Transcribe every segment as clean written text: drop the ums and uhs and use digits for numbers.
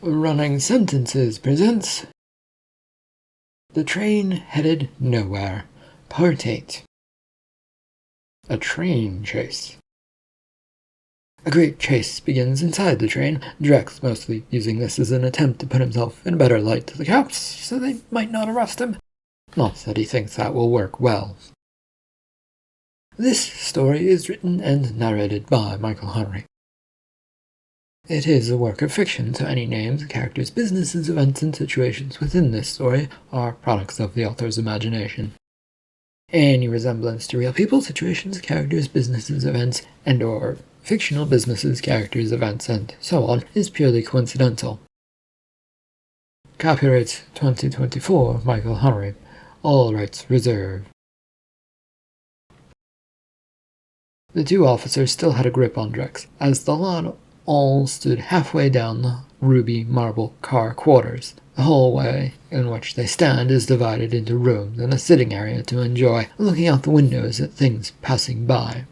Running Sentences presents The Train Headed Nowhere, Part 8. A Train Chase. A great chase begins inside the train, Drex mostly using this as an attempt to put himself in a better light to the cops, so they might not arrest him. Not that he thinks that will work well. This story is written and narrated by Michael Henry. It is a work of fiction, so any names, characters, businesses, events, and situations within this story are products of the author's imagination. Any resemblance to real people, situations, characters, businesses, events, and/or fictional businesses, characters, events, and so on is purely coincidental. Copyright 2024, Michael Henry. All rights reserved. The two officers still had a grip on Drex, as the lot all stood halfway down the ruby marble car quarters. The hallway in which they stand is divided into rooms and a sitting area to enjoy, looking out the windows at things passing by.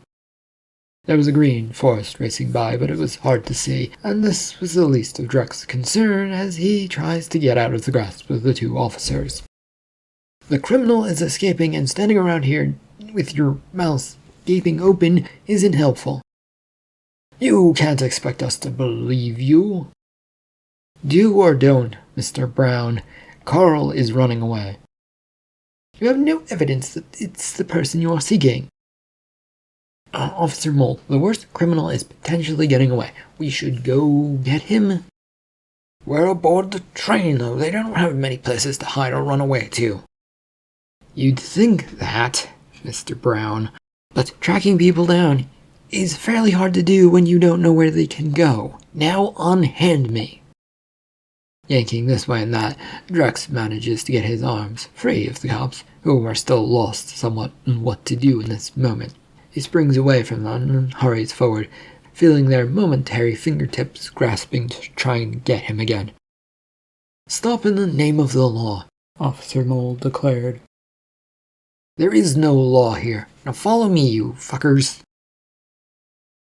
There was a green forest racing by, but it was hard to see, and this was the least of Drex's concern as he tries to get out of the grasp of the two officers. The criminal is escaping, and standing around here with your mouth gaping open isn't helpful. You can't expect us to believe you. Do or don't, Mr. Brown. Carl is running away. You have no evidence that it's the person you are seeking. Officer Mole, the worst criminal is potentially getting away. We should go get him. We're aboard the train, though. They don't have many places to hide or run away to. You'd think that, Mr. Brown, but tracking people down is fairly hard to do when you don't know where they can go. Now unhand me. Yanking this way and that, Drex manages to get his arms free of the cops, who are still lost somewhat in what to do in this moment. He springs away from them and hurries forward, feeling their momentary fingertips grasping to try and get him again. Stop in the name of the law, Officer Mole declared. There is no law here. Now follow me, you fuckers.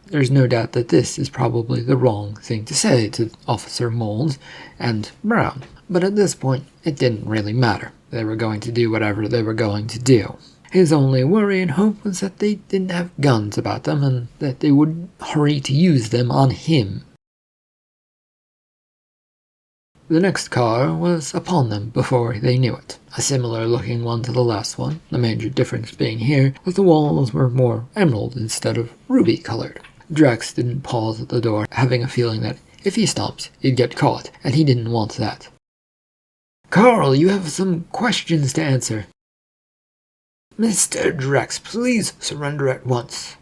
There's no doubt that this is probably the wrong thing to say to Officer Moles and Brown, but at this point it didn't really matter. They were going to do whatever they were going to do. His only worry and hope was that they didn't have guns about them and that they would hurry to use them on him. The next car was upon them before they knew it. A similar looking one to the last one, the major difference being here that the walls were more emerald instead of ruby colored. Drex didn't pause at the door, having a feeling that if he stopped, he'd get caught, and he didn't want that. Carl, you have some questions to answer. Mr. Drex, please surrender at once.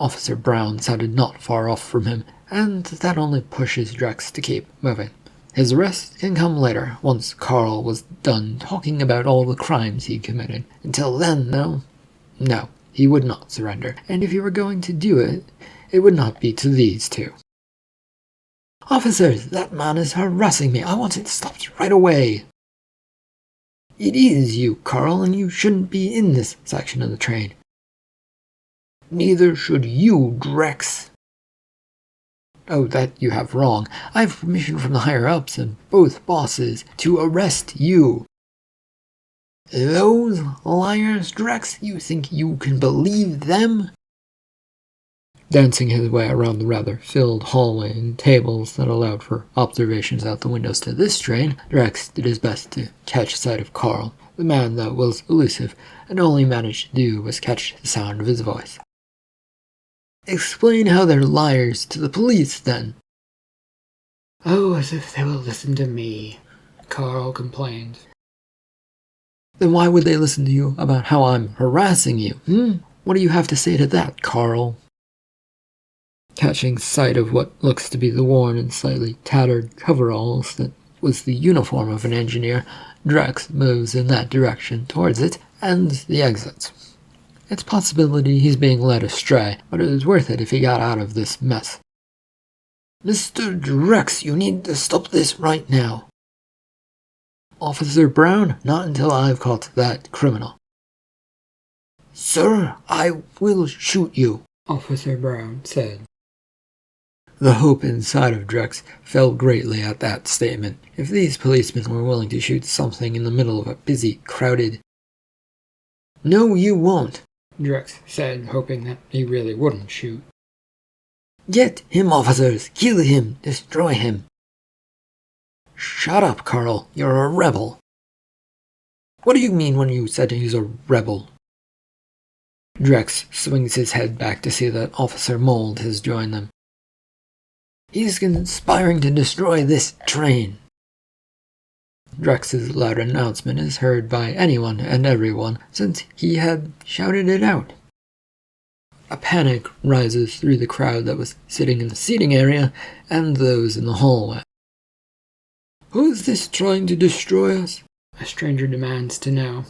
Officer Brown sounded not far off from him, and that only pushes Drex to keep moving. His arrest can come later, once Carl was done talking about all the crimes he'd committed. Until then, though, no. He would not surrender, and if he were going to do it, it would not be to these two. Officers, that man is harassing me. I want it stopped right away. It is you, Carl, and you shouldn't be in this section of the train. Neither should you, Drex. Oh, that you have wrong. I have permission from the higher-ups and both bosses to arrest you. Those liars, Drex, you think you can believe them? Dancing his way around the rather filled hallway and tables that allowed for observations out the windows to this train, Drex did his best to catch sight of Carl. The man, though, was elusive, and all he managed to do was catch the sound of his voice. Explain how they're liars to the police, then. Oh, as if they will listen to me, Carl complained. Then why would they listen to you about how I'm harassing you, What do you have to say to that, Carl? Catching sight of what looks to be the worn and slightly tattered coveralls that was the uniform of an engineer, Drex moves in that direction towards it and the exits. It's possibility he's being led astray, but it is worth it if he got out of this mess. Mr. Drex, you need to stop this right now. Officer Brown, not until I've caught that criminal. Sir, I will shoot you, Officer Brown said. The hope inside of Drex fell greatly at that statement. If these policemen were willing to shoot something in the middle of a busy, crowded... "No, you won't," Drex said, hoping that he really wouldn't shoot. "Get him, officers! Kill him! Destroy him!" "Shut up, Carl. You're a rebel." "What do you mean when you said he's a rebel?" Drex swings his head back to see that Officer Mold has joined them. "He's conspiring to destroy this train." Drex's loud announcement is heard by anyone and everyone since he had shouted it out. A panic rises through the crowd that was sitting in the seating area and those in the hallway. "Who's this trying to destroy us?" a stranger demands to know.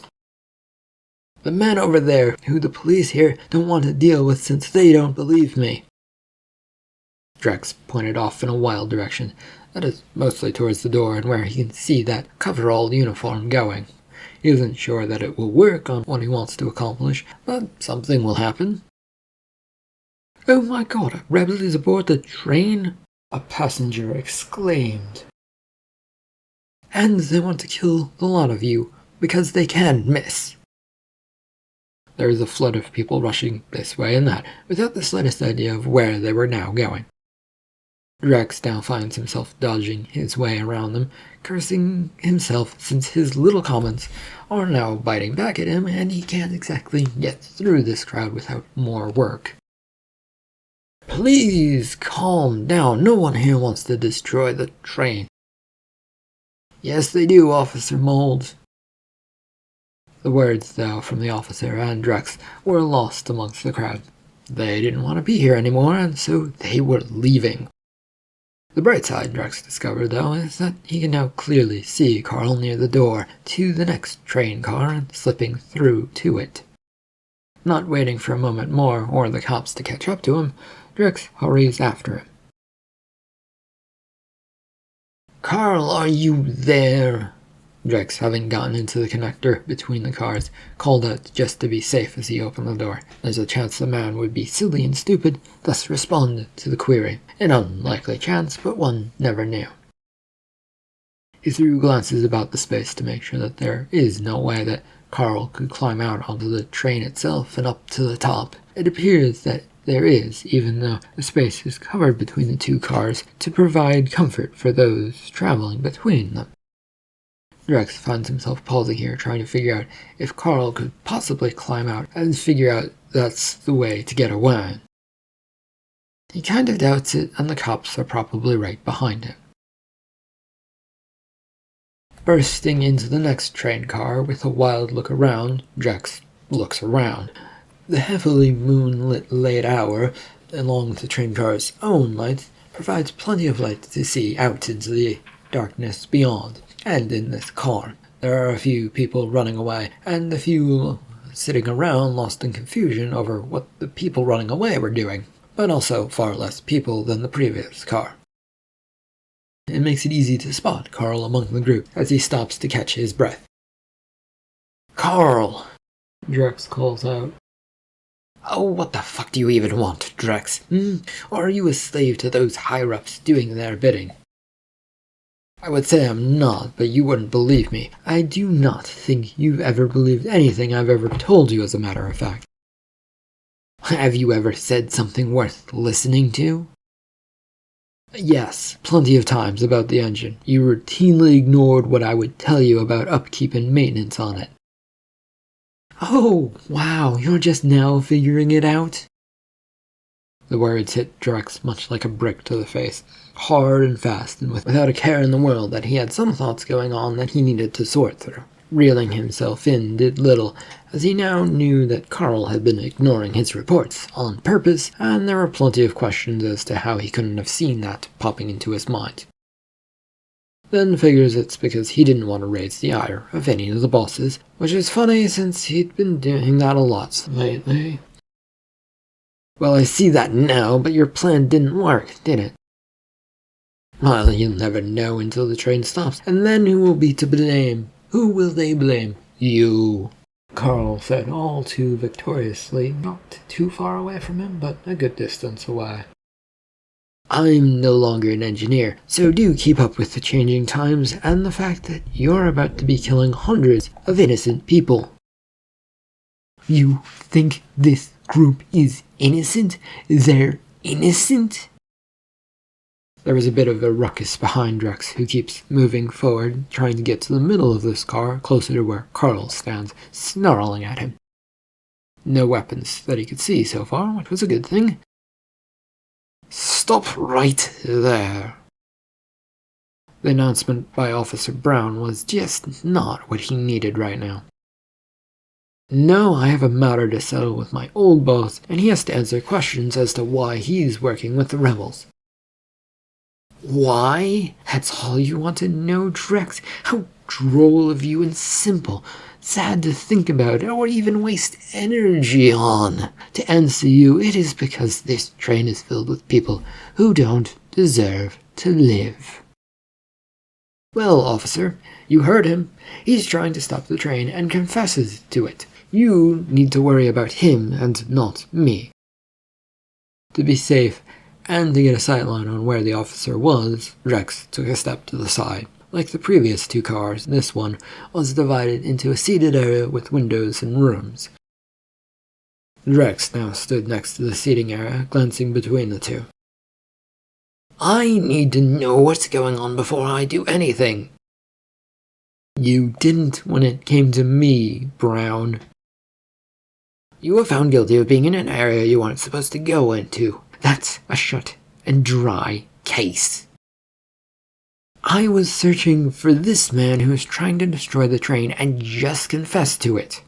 "The man over there, who the police here don't want to deal with since they don't believe me." Drex pointed off in a wild direction, that is mostly towards the door and where he can see that coverall uniform going. He isn't sure that it will work on what he wants to accomplish, but something will happen. "Oh my god, a rebel is aboard the train!" a passenger exclaimed. "And they want to kill the lot of you, because they can't miss." There is a flood of people rushing this way and that, without the slightest idea of where they were now going. Drex now finds himself dodging his way around them, cursing himself since his little comments are now biting back at him and he can't exactly get through this crowd without more work. "Please calm down. No one here wants to destroy the train." "Yes, they do, Officer Mold." The words, though, from the officer and Drex were lost amongst the crowd. They didn't want to be here anymore, and so they were leaving. The bright side, Drex discovered, though, is that he can now clearly see Carl near the door to the next train car and slipping through to it. Not waiting for a moment more or the cops to catch up to him, Drex hurries after him. "Carl, are you there?" Drex, having gotten into the connector between the cars, called out just to be safe as he opened the door. There's a chance the man would be silly and stupid, thus respond to the query. An unlikely chance, but one never knew. He threw glances about the space to make sure that there is no way that Carl could climb out onto the train itself and up to the top. It appears that there is, even though the space is covered between the two cars to provide comfort for those traveling between them. Drex finds himself pausing here, trying to figure out if Carl could possibly climb out and figure out that's the way to get away. He kind of doubts it, and the cops are probably right behind him. Bursting into the next train car with a wild look around, Drex looks around. The heavily moonlit late hour, along with the train car's own lights, provides plenty of light to see out into the darkness beyond. And in this car, there are a few people running away, and a few sitting around lost in confusion over what the people running away were doing, but also far less people than the previous car. It makes it easy to spot Carl among the group as he stops to catch his breath. "Carl!" Drex calls out. "Oh, what the fuck do you even want, Drex? Or are you a slave to those higher-ups doing their bidding?" "I would say I'm not, but you wouldn't believe me. I do not think you've ever believed anything I've ever told you, as a matter of fact." "Have you ever said something worth listening to?" "Yes, plenty of times about the engine. You routinely ignored what I would tell you about upkeep and maintenance on it." "Oh, wow, you're just now figuring it out?" The words hit Drex much like a brick to the face, hard and fast, and without a care in the world that he had some thoughts going on that he needed to sort through. Reeling himself in did little, as he now knew that Carl had been ignoring his reports on purpose, and there were plenty of questions as to how he couldn't have seen that popping into his mind. Then figures it's because he didn't want to raise the ire of any of the bosses, which is funny since he'd been doing that a lot lately. "Well, I see that now, but your plan didn't work, did it?" "Well, you'll never know until the train stops, and then who will be to blame? Who will they blame?" "You," Carl said all too victoriously, not too far away from him, but a good distance away. I'm no longer an engineer, so do keep up with the changing times and the fact that you're about to be killing hundreds of innocent people. You think this group is innocent? They're innocent? There was a bit of a ruckus behind Drex, who keeps moving forward, trying to get to the middle of this car, closer to where Carl stands, snarling at him. No weapons that he could see so far, which was a good thing. Stop right there. The announcement by Officer Brown was just not what he needed right now. No, I have a matter to settle with my old boss, and he has to answer questions as to why he's working with the rebels. Why? That's all you want to know, Drex? How droll of you and simple. Sad to think about or even waste energy on. To answer you, it is because this train is filled with people who don't deserve to live. Well, officer, you heard him. He's trying to stop the train and confesses to it. You need to worry about him and not me. To be safe, and to get a sightline on where the officer was, Drex took a step to the side. Like the previous two cars, this one was divided into a seated area with windows and rooms. Drex now stood next to the seating area, glancing between the two. I need to know what's going on before I do anything. You didn't when it came to me, Brown. You were found guilty of being in an area you weren't supposed to go into. That's a shut and dry case. I was searching for this man who was trying to destroy the train and just confessed to it.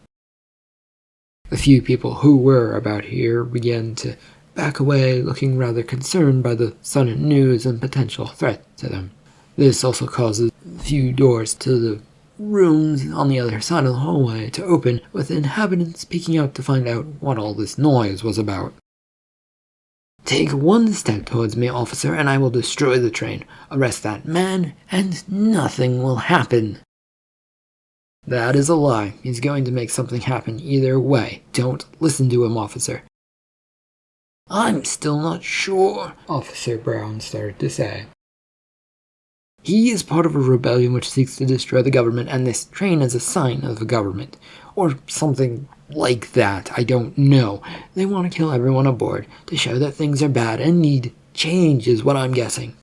The few people who were about here began to back away, looking rather concerned by the sudden news and potential threat to them. This also causes a few doors to the rooms on the other side of the hallway to open, with inhabitants peeking out to find out what all this noise was about. Take one step towards me, officer, and I will destroy the train. Arrest that man, and nothing will happen. That is a lie. He's going to make something happen either way. Don't listen to him, officer. I'm still not sure, Officer Brown started to say. He is part of a rebellion which seeks to destroy the government, and this train is a sign of the government. Or something like that, I don't know. They want to kill everyone aboard, to show that things are bad and need change is what I'm guessing.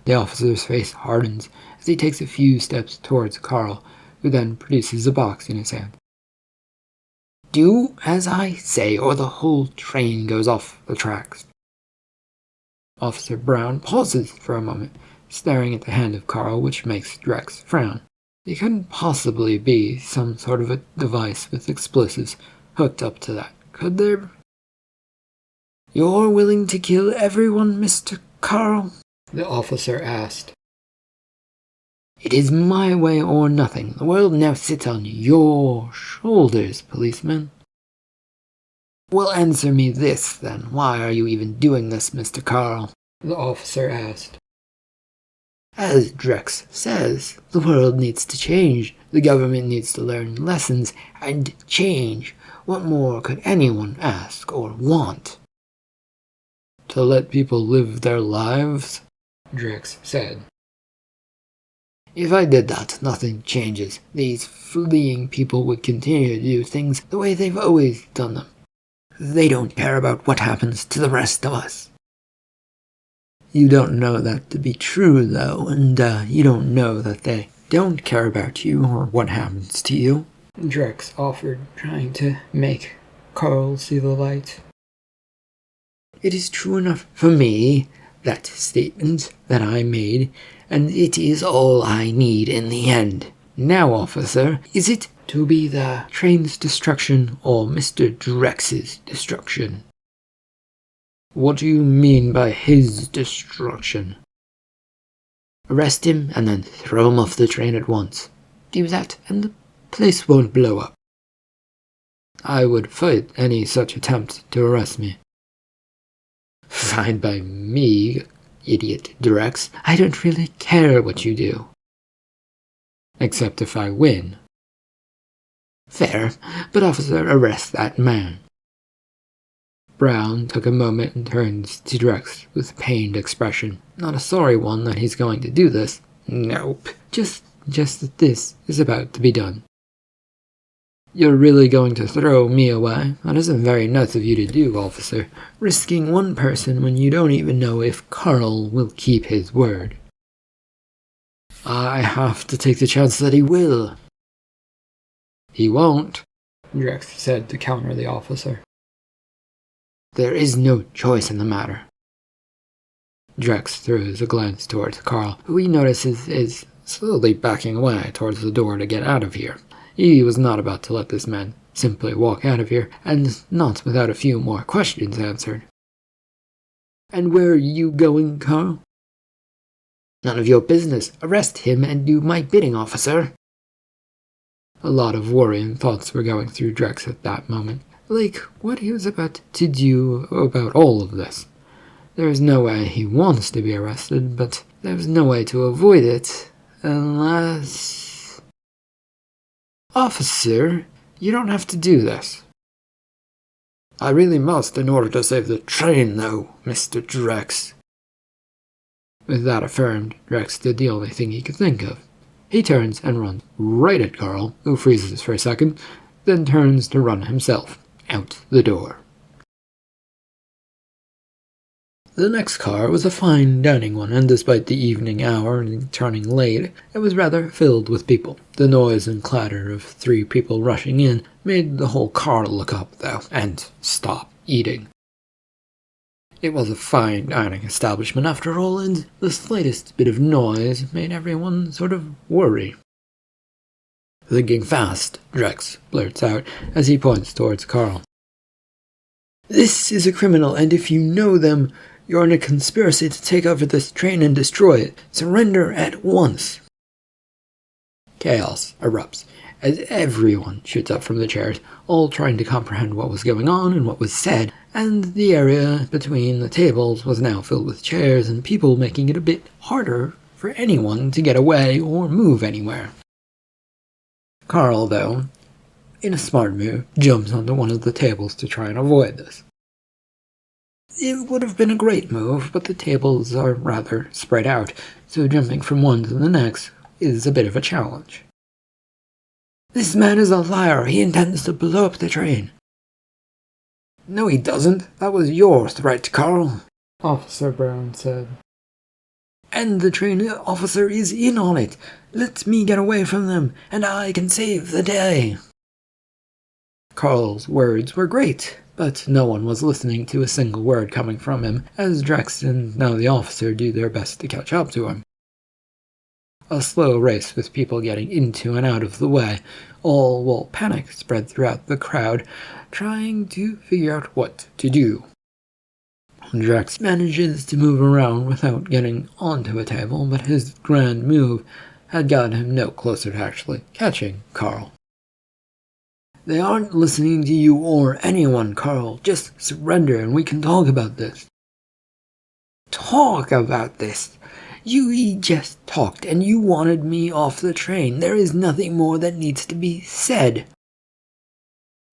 The officer's face hardens as he takes a few steps towards Carl, who then produces a box in his hand. Do as I say, or the whole train goes off the tracks. Officer Brown pauses for a moment, staring at the hand of Carl, which makes Drex frown. It couldn't possibly be some sort of a device with explosives hooked up to that, could there? You're willing to kill everyone, Mr. Carl? The officer asked. It is my way or nothing. The world now sits on your shoulders, policeman. Well, answer me this, then. Why are you even doing this, Mr. Carl? The officer asked. As Drex says, the world needs to change. The government needs to learn lessons and change. What more could anyone ask or want? To let people live their lives, Drex said. If I did that, nothing changes. These fleeing people would continue to do things the way they've always done them. They don't care about what happens to the rest of us. You don't know that to be true, though, and you don't know that they don't care about you or what happens to you, Drex offered, trying to make Carl see the light. It is true enough for me, that statement that I made, and it is all I need in the end. Now, officer, is it to be the train's destruction or Mr. Drex's destruction? What do you mean by his destruction? Arrest him and then throw him off the train at once. Do that and the place won't blow up. I would fight any such attempt to arrest me. Fine by me, idiot Drex. I don't really care what you do. Except if I win. Fair, but officer, arrest that man. Brown took a moment and turned to Drex with a pained expression. Not a sorry one that he's going to do this. Nope. Just that this is about to be done. You're really going to throw me away? That isn't very nice of you to do, officer. Risking one person when you don't even know if Carl will keep his word. I have to take the chance that he will. He won't, Drex said to counter the officer. There is no choice in the matter. Drex throws a glance towards Carl, who he notices is slowly backing away towards the door to get out of here. He was not about to let this man simply walk out of here, and not without a few more questions answered. And where are you going, Carl? None of your business. Arrest him and do my bidding, officer. A lot of worry and thoughts were going through Drex at that moment, like what he was about to do about all of this. There is no way he wants to be arrested, but there's no way to avoid it, unless... Officer, you don't have to do this. I really must in order to save the train, though, Mr. Drex. With that affirmed, Drex did the only thing he could think of. He turns and runs right at Carl, who freezes for a second, then turns to run himself out the door. The next car was a fine dining one, and despite the evening hour and turning late, it was rather filled with people. The noise and clatter of 3 people rushing in made the whole car look up, though, and stop eating. It was a fine dining establishment after all, and the slightest bit of noise made everyone sort of worry. Thinking fast, Drex blurts out as he points towards Carl. This is a criminal, and if you know them, you're in a conspiracy to take over this train and destroy it. Surrender at once. Chaos erupts as everyone shoots up from the chairs, all trying to comprehend what was going on and what was said, and the area between the tables was now filled with chairs and people, making it a bit harder for anyone to get away or move anywhere. Carl, though, in a smart move, jumps onto one of the tables to try and avoid this. It would have been a great move, but the tables are rather spread out, so jumping from one to the next is a bit of a challenge. This man is a liar. He intends to blow up the train. No, he doesn't. That was your threat, Carl, Officer Brown said. And the train officer is in on it. Let me get away from them, and I can save the day. Carl's words were great, but no one was listening to a single word coming from him, as Drex and now the officer do their best to catch up to him. A slow race with people getting into and out of the way, all while panic spread throughout the crowd, trying to figure out what to do. Drex manages to move around without getting onto a table, but his grand move had gotten him no closer to actually catching Carl. They aren't listening to you or anyone, Carl. Just surrender and we can talk about this. Talk about this? You just talked and you wanted me off the train. There is nothing more that needs to be said.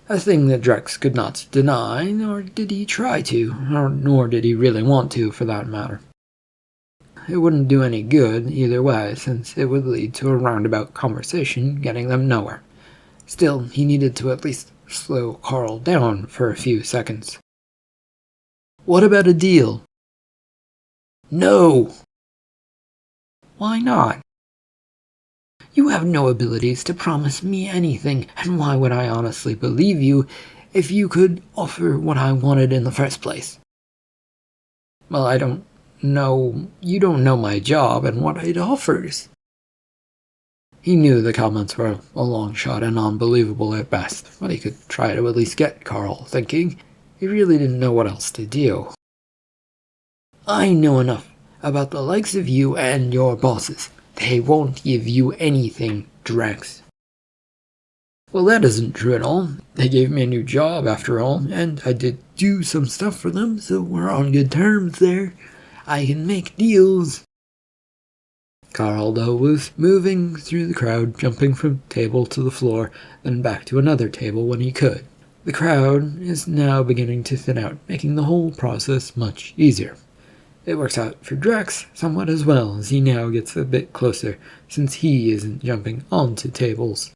A thing that Drex could not deny, nor did he try to, nor did he really want to, for that matter. It wouldn't do any good either way, since it would lead to a roundabout conversation getting them nowhere. Still, he needed to at least slow Carl down for a few seconds. What about a deal? No! Why not? You have no abilities to promise me anything, and why would I honestly believe you if you could offer what I wanted in the first place? Well, I don't know. You don't know my job and what it offers. He knew the comments were a long shot and unbelievable at best, but he could try to at least get Carl thinking. He really didn't know what else to do. I know enough about the likes of you and your bosses. They won't give you anything, Drex. Well, that isn't true at all. They gave me a new job after all, and I did do some stuff for them, so we're on good terms there. I can make deals. Carl, though, was moving through the crowd, jumping from table to the floor, then back to another table when he could. The crowd is now beginning to thin out, making the whole process much easier. It works out for Drex somewhat as well, as he now gets a bit closer, since he isn't jumping onto tables.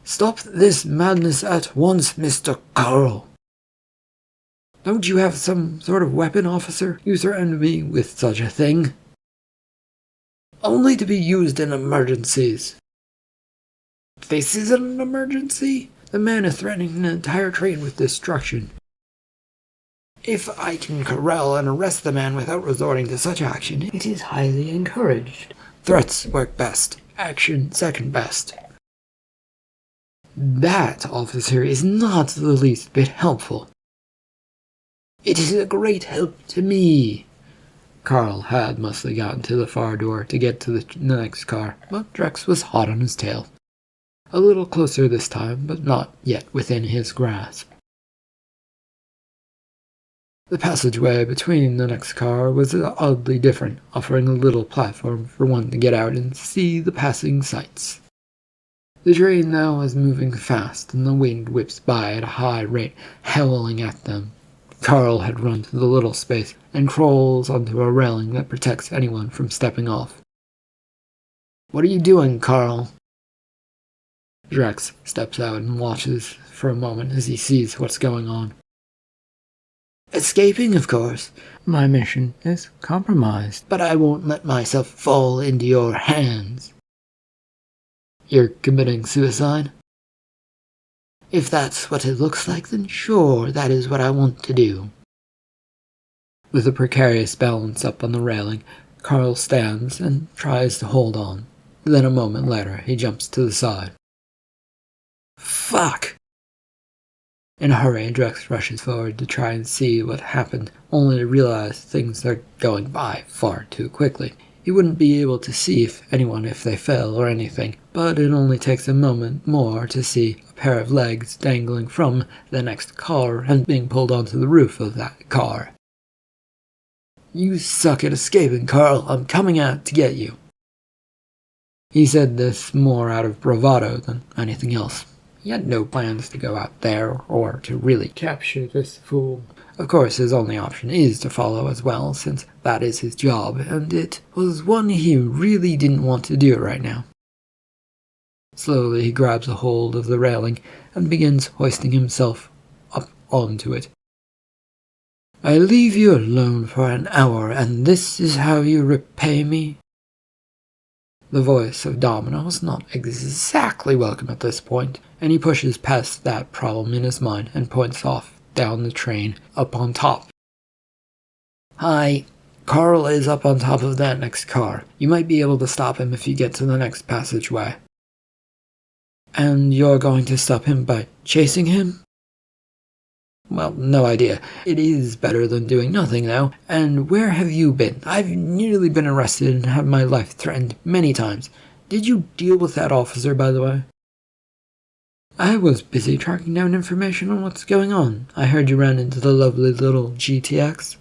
"Stop this madness at once, Mr. Carl! Don't you have some sort of weapon, officer? You threatened me with such a thing. Only to be used in emergencies." "This is an emergency? The man is threatening an entire train with destruction. If I can corral and arrest the man without resorting to such action, it is highly encouraged. Threats work best. Action second best." "That, officer, is not the least bit helpful." "It is a great help to me." Carl had mostly gotten to the far door to get to the next car, but Drex was hot on his tail. A little closer this time, but not yet within his grasp. The passageway between the next car was oddly different, offering a little platform for one to get out and see the passing sights. The train now is moving fast, and the wind whips by at a high rate, howling at them. Carl had run to the little space and crawls onto a railing that protects anyone from stepping off. "What are you doing, Carl?" Drex steps out and watches for a moment as he sees what's going on. "Escaping, of course. My mission is compromised, but I won't let myself fall into your hands." "You're committing suicide?" "If that's what it looks like, then sure, that is what I want to do." With a precarious balance up on the railing, Carl stands and tries to hold on. Then a moment later, he jumps to the side. "Fuck!" In a hurry, Drex rushes forward to try and see what happened, only to realize things are going by far too quickly. He wouldn't be able to see if they fell or anything, but it only takes a moment more to see a pair of legs dangling from the next car and being pulled onto the roof of that car. "You suck at escaping, Carl. I'm coming out to get you." He said this more out of bravado than anything else. He had no plans to go out there or to really capture this fool. Of course, his only option is to follow as well, since that is his job, and it was one he really didn't want to do right now. Slowly, he grabs a hold of the railing and begins hoisting himself up onto it. "I leave you alone for an hour, and this is how you repay me?" The voice of Domino is not exactly welcome at this point, and he pushes past that problem in his mind and points off down the train up on top. "Hi, Carl is up on top of that next car. You might be able to stop him if you get to the next passageway." "And you're going to stop him by chasing him?" "Well, no idea. It is better than doing nothing, though. And where have you been? I've nearly been arrested and had my life threatened many times. Did you deal with that officer, by the way?" "I was busy tracking down information on what's going on. I heard you ran into the lovely little GTX."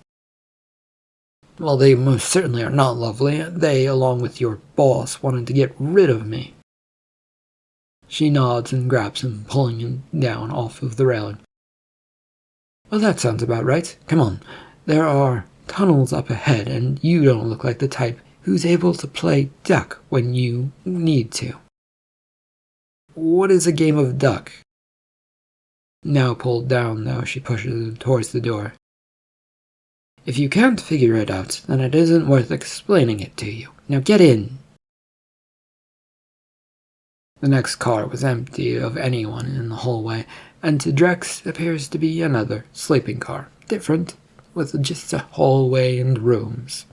"Well, they most certainly are not lovely. They, along with your boss, wanted to get rid of me." She nods and grabs him, pulling him down off of the railing. "Well, that sounds about right. Come on. There are tunnels up ahead, and you don't look like the type who's able to play duck when you need to." "What is a game of duck?" Now pulled down, though, she pushes him towards the door. "If you can't figure it out, then it isn't worth explaining it to you. Now get in." The next car was empty of anyone in the hallway, and to Drex appears to be another sleeping car, different, with just a hallway and rooms.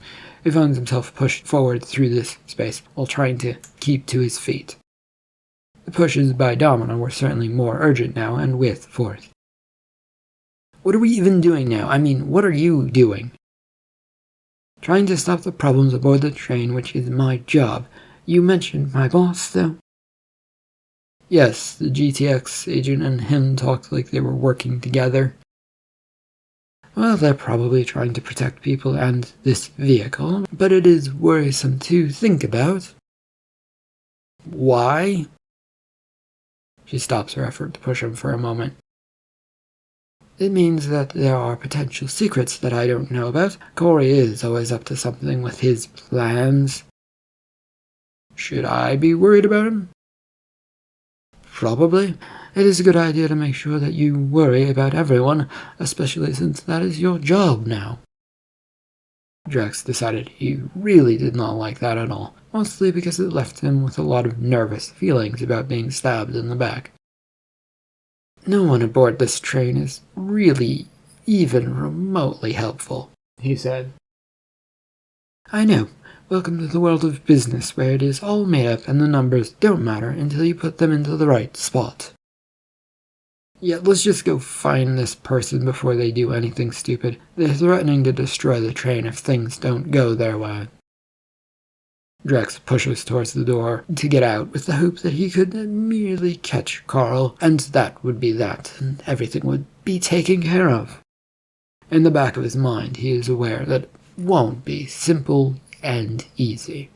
He finds himself pushed forward through this space while trying to keep to his feet. The pushes by Domino were certainly more urgent now and with force. "What are we even doing now? I mean, what are you doing?" "Trying to stop the problems aboard the train, which is my job. You mentioned my boss, though." "Yes, the GTX agent and him talked like they were working together." "Well, they're probably trying to protect people and this vehicle, but it is worrisome to think about." "Why?" She stops her effort to push him for a moment. It means that there are potential secrets that I don't know about. Corey is always up to something with his plans. Should I be worried about him? Probably. It is a good idea to make sure that you worry about everyone, especially since that is your job now. Drex decided he really did not like that at all, mostly because it left him with a lot of nervous feelings about being stabbed in the back. No one aboard this train is really even remotely helpful, he said. I know. Welcome to the world of business, where it is all made up and the numbers don't matter until you put them into the right spot. Yeah, let's just go find this person before they do anything stupid. They're threatening to destroy the train if things don't go their way. Drex pushes towards the door to get out with the hope that he could merely catch Carl, and that would be that, and everything would be taken care of. In the back of his mind, he is aware that it won't be simple and easy.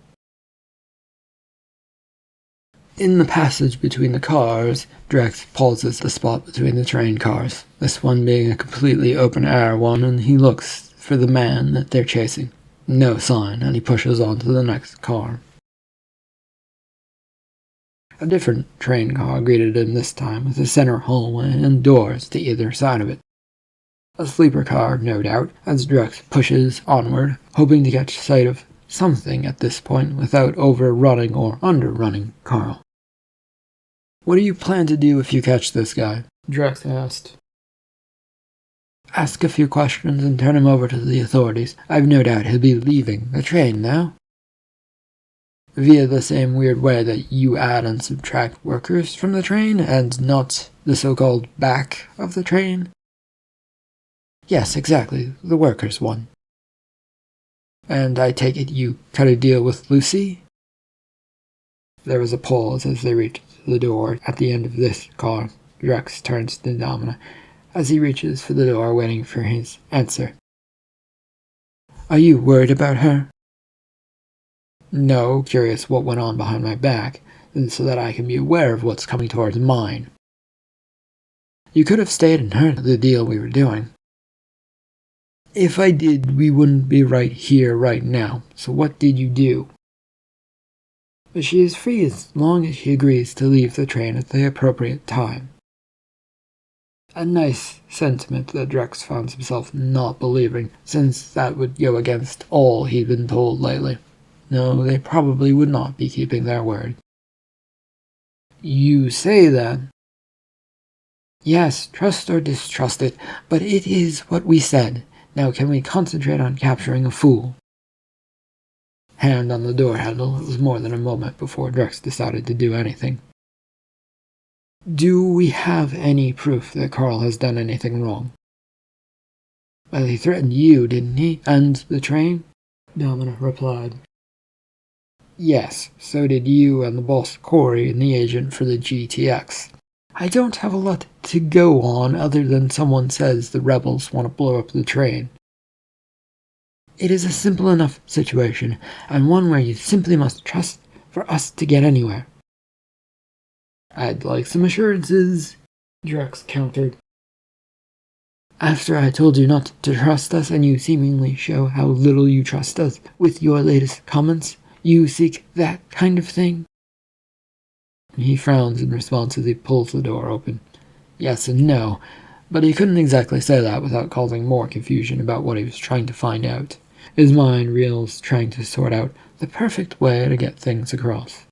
In the passage between the cars, Drex pauses the spot between the train cars, this one being a completely open-air one, and he looks for the man that they're chasing. No sign, and he pushes on to the next car. A different train car greeted him this time, with a center hallway and doors to either side of it. A sleeper car, no doubt, as Drex pushes onward, hoping to catch sight of something at this point without overrunning or underrunning Carl. What do you plan to do if you catch this guy? Drex asked. Ask a few questions and turn him over to the authorities. I've no doubt he'll be leaving the train now. Via the same weird way that you add and subtract workers from the train, and not the so-called back of the train? Yes, exactly, the workers one. And I take it you cut a deal with Lucy? There was a pause as they reached the door at the end of this car. Drex turns to Domina as he reaches for the door, waiting for his answer. Are you worried about her? No, curious what went on behind my back, so that I can be aware of what's coming towards mine. You could have stayed and heard the deal we were doing. If I did, we wouldn't be right here right now, so what did you do? But she is free as long as she agrees to leave the train at the appropriate time. A nice sentiment that Drex found himself not believing, since that would go against all he'd been told lately. No, they probably would not be keeping their word. You say that. Yes, trust or distrust it, but it is what we said. Now can we concentrate on capturing a fool? Hand on the door handle, it was more than a moment before Drex decided to do anything. Do we have any proof that Carl has done anything wrong? Well, he threatened you, didn't he? And the train? Domina replied. Yes, so did you and the boss Corey and the agent for the GTX. I don't have a lot to go on other than someone says the rebels want to blow up the train. It is a simple enough situation, and one where you simply must trust for us to get anywhere. I'd like some assurances, Drex countered. After I told you not to trust us and you seemingly show how little you trust us with your latest comments, you seek that kind of thing? He frowns in response as he pulls the door open. Yes and no, but he couldn't exactly say that without causing more confusion about what he was trying to find out. His mind reels trying to sort out the perfect way to get things across.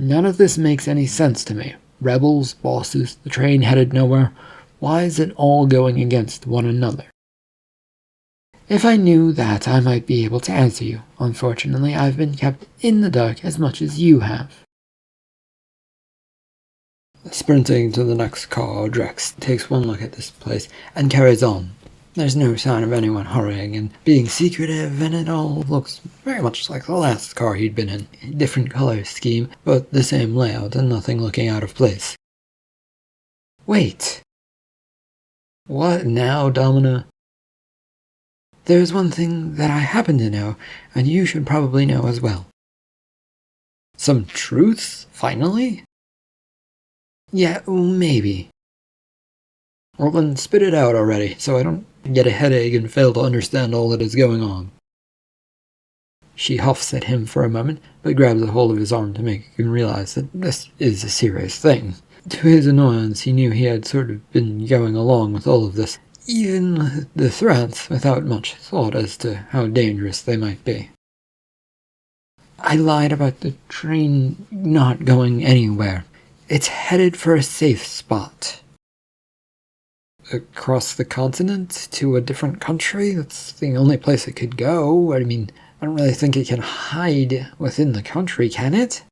None of this makes any sense to me. Rebels, bosses, the train headed nowhere. Why is it all going against one another? If I knew that, I might be able to answer you. Unfortunately, I've been kept in the dark as much as you have. Sprinting to the next car, Drex takes one look at this place and carries on. There's no sign of anyone hurrying and being secretive, and it all looks very much like the last car he'd been in. Different color scheme, but the same layout and nothing looking out of place. Wait. What now, Domina? There's one thing that I happen to know, and you should probably know as well. Some truth, finally? Yeah, maybe. Well then spit it out already, so I don't get a headache and fail to understand all that is going on. She huffs at him for a moment, but grabs a hold of his arm to make him realize that this is a serious thing. To his annoyance, he knew he had sort of been going along with all of this, even the threats, without much thought as to how dangerous they might be. I lied about the train not going anywhere. It's headed for a safe spot. Across the continent to a different country? That's the only place it could go. I mean, I don't really think it can hide within the country, can it?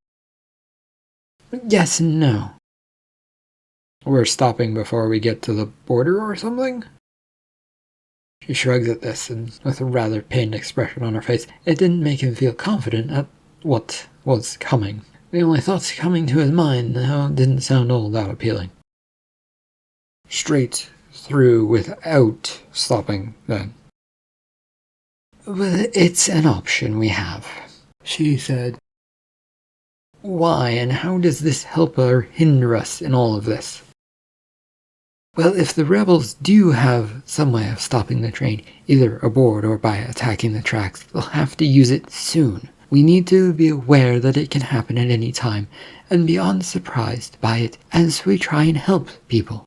Yes and no. We're stopping before we get to the border or something? She shrugs at this, and with a rather pained expression on her face, it didn't make him feel confident at what was coming. The only thoughts coming to his mind now didn't sound all that appealing. Straight through without stopping, then. Well, it's an option we have, she said. Why, and how does this help or hinder us in all of this? Well, if the rebels do have some way of stopping the train, either aboard or by attacking the tracks, they'll have to use it soon. We need to be aware that it can happen at any time, and be unsurprised by it as we try and help people.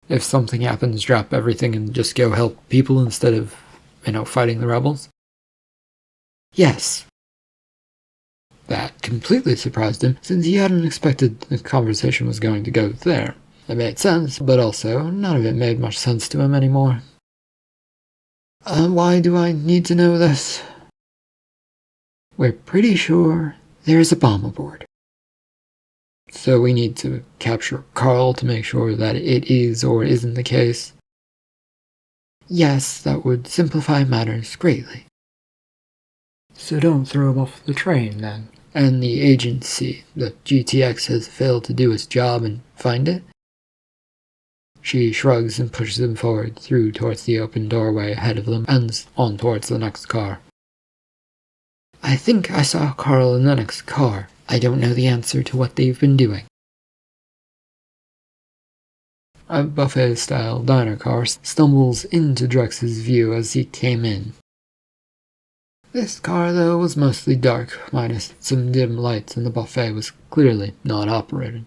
If something happens, drop everything and just go help people instead of, fighting the rebels? Yes. That completely surprised him, since he hadn't expected the conversation was going to go there. It made sense, but also none of it made much sense to him anymore. Why do I need to know this? We're pretty sure there's a bomb aboard. So we need to capture Carl to make sure that it is or isn't the case. Yes, that would simplify matters greatly. So don't throw him off the train, then. And the agency, the GTX, has failed to do its job and find it? She shrugs and pushes him forward through towards the open doorway ahead of them and on towards the next car. I think I saw Carl in the next car. I don't know the answer to what they've been doing. A buffet-style diner car stumbles into Drex's view as he came in. This car, though, was mostly dark, minus some dim lights, and the buffet was clearly not operating.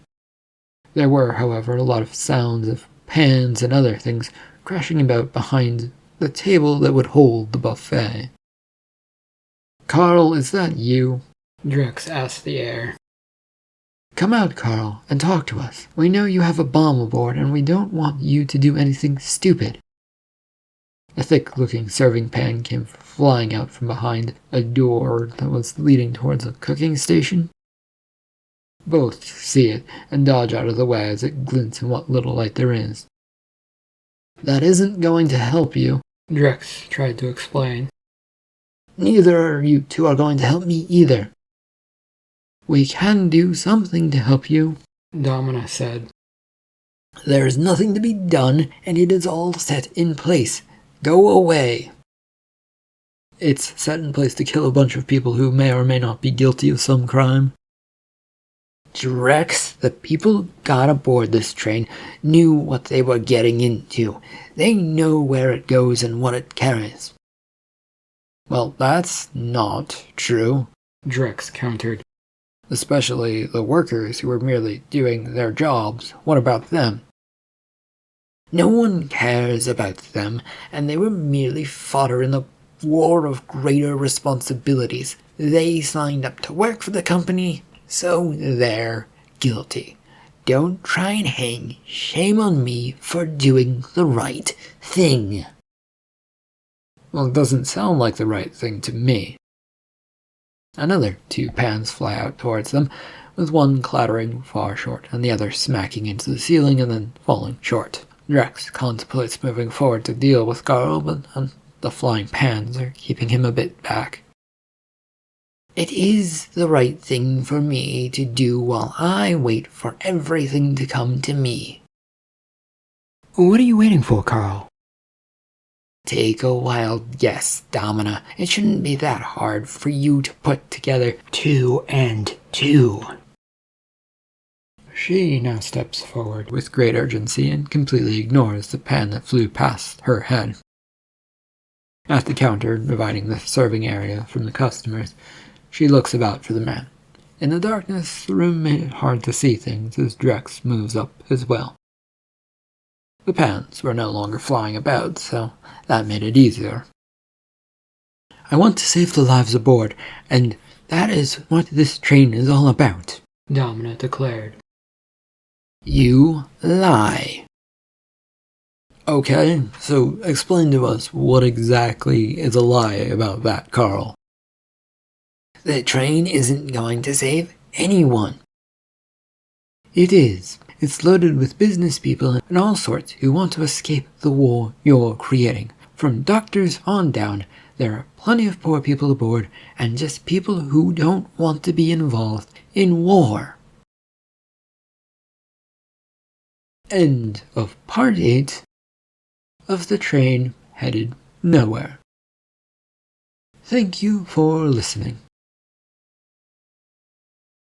There were, however, a lot of sounds of pans and other things crashing about behind the table that would hold the buffet. Carl, is that you? Drex asked the air. Come out, Carl, and talk to us. We know you have a bomb aboard, and we don't want you to do anything stupid. A thick-looking serving pan came flying out from behind a door that was leading towards a cooking station. Both see it and dodge out of the way as it glints in what little light there is. That isn't going to help you, Drex tried to explain. Neither of you two are going to help me either. We can do something to help you, Domina said. There is nothing to be done, and it is all set in place. Go away. It's set in place to kill a bunch of people who may or may not be guilty of some crime. Drex, the people who got aboard this train knew what they were getting into. They know where it goes and what it carries. Well, that's not true, Drex countered. Especially the workers who were merely doing their jobs. What about them? No one cares about them, and they were merely fodder in the war of greater responsibilities. They signed up to work for the company, so they're guilty. Don't try and hang shame on me for doing the right thing. Well, it doesn't sound like the right thing to me. Another two pans fly out towards them, with one clattering far short and the other smacking into the ceiling and then falling short. Drex contemplates moving forward to deal with Carl, but the flying pans are keeping him a bit back. It is the right thing for me to do while I wait for everything to come to me. What are you waiting for, Carl? Take a wild guess, Domina. It shouldn't be that hard for you to put together 2 and 2. She now steps forward with great urgency and completely ignores the pan that flew past her head. At the counter, dividing the serving area from the customers, she looks about for the man. In the darkness, the room made it hard to see things as Drex moves up as well. The pans were no longer flying about, so that made it easier. "I want to save the lives aboard, and that is what this train is all about," Domina declared. "You lie." "Okay, so explain to us what exactly is a lie about that, Carl." "The train isn't going to save anyone." "It is. It's loaded with business people and all sorts who want to escape the war you're creating. From doctors on down, there are plenty of poor people aboard, and just people who don't want to be involved in war." End of Part 8 of The Train Headed Nowhere. Thank you for listening.